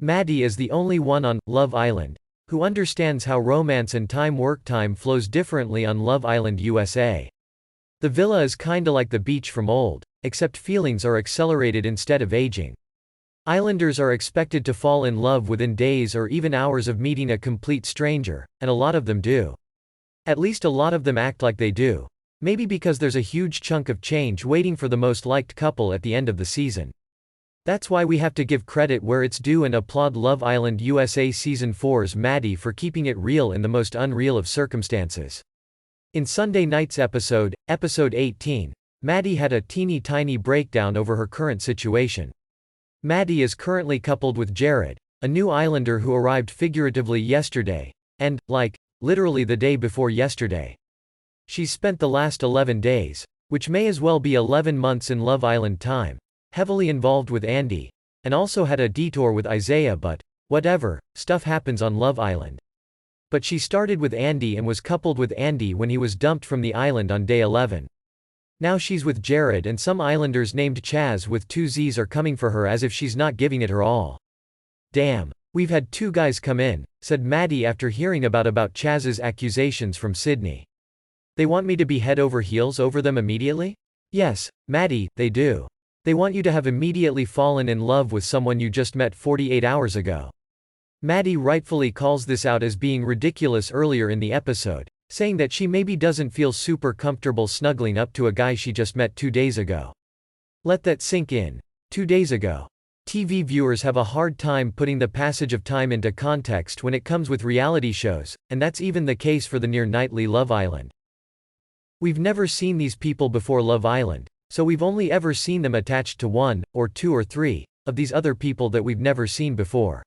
Mady is the only one on Love Island who understands how romance and work time flows differently on Love Island USA. The villa is kinda like the beach from old, except feelings are accelerated instead of aging. Islanders are expected to fall in love within days or even hours of meeting a complete stranger, and a lot of them do. At least a lot of them act like they do. Maybe because there's a huge chunk of change waiting for the most liked couple at the end of the season. That's why we have to give credit where it's due and applaud Love Island USA Season 4's Mady for keeping it real in the most unreal of circumstances. In Sunday night's episode 18, Mady had a teeny tiny breakdown over her current situation. Mady is currently coupled with Jared, a new Islander who arrived figuratively yesterday, and, literally the day before yesterday. She's spent the last 11 days, which may as well be 11 months in Love Island time, heavily involved with Andy, and also had a detour with Isaiah, but whatever, stuff happens on Love Island. But she started with Andy and was coupled with Andy when he was dumped from the island on day 11. Now she's with Jared, and some Islanders named Chaz with 2 Z's are coming for her as if she's not giving it her all. Damn. We've had 2 guys come in, said Mady after hearing about Chaz's accusations from Sydney. They want me to be head over heels over them immediately? Yes, Mady, they do. They want you to have immediately fallen in love with someone you just met 48 hours ago. Mady rightfully calls this out as being ridiculous earlier in the episode, saying that she maybe doesn't feel super comfortable snuggling up to a guy she just met 2 days ago. Let that sink in. 2 days ago. TV viewers have a hard time putting the passage of time into context when it comes with reality shows, and that's even the case for the near-nightly Love Island. We've never seen these people before Love Island, so we've only ever seen them attached to 1, or 2 or 3, of these other people that we've never seen before.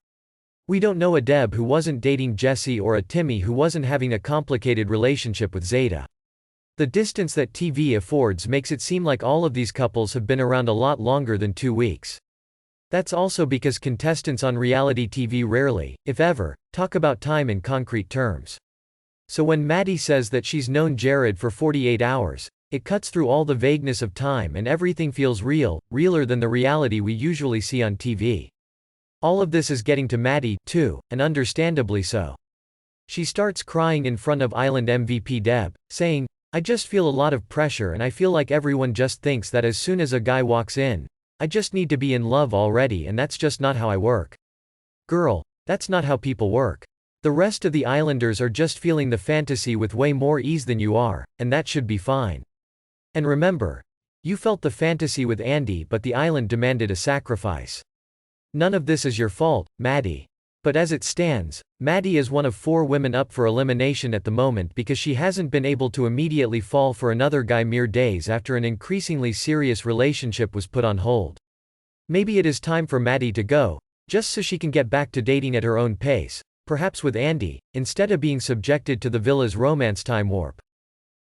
We don't know a Deb who wasn't dating Jesse or a Timmy who wasn't having a complicated relationship with Zeta. The distance that TV affords makes it seem like all of these couples have been around a lot longer than 2 weeks. That's also because contestants on reality TV rarely, if ever, talk about time in concrete terms. So when Mady says that she's known Jared for 48 hours, it cuts through all the vagueness of time and everything feels real, realer than the reality we usually see on TV. All of this is getting to Mady, too, and understandably so. She starts crying in front of Island MVP Deb, saying, "I just feel a lot of pressure and I feel like everyone just thinks that as soon as a guy walks in, I just need to be in love already, and that's just not how I work. Girl, that's not how people work. The rest of the Islanders are just feeling the fantasy with way more ease than you are, and that should be fine. And remember, you felt the fantasy with Andy, but the island demanded a sacrifice. None of this is your fault, Mady." But as it stands, Mady is one of 4 women up for elimination at the moment because she hasn't been able to immediately fall for another guy mere days after an increasingly serious relationship was put on hold. Maybe it is time for Mady to go, just so she can get back to dating at her own pace, perhaps with Andy, instead of being subjected to the villa's romance time warp.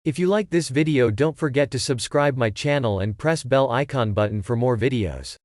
If you like this video, don't forget to subscribe my channel and press bell icon button for more videos.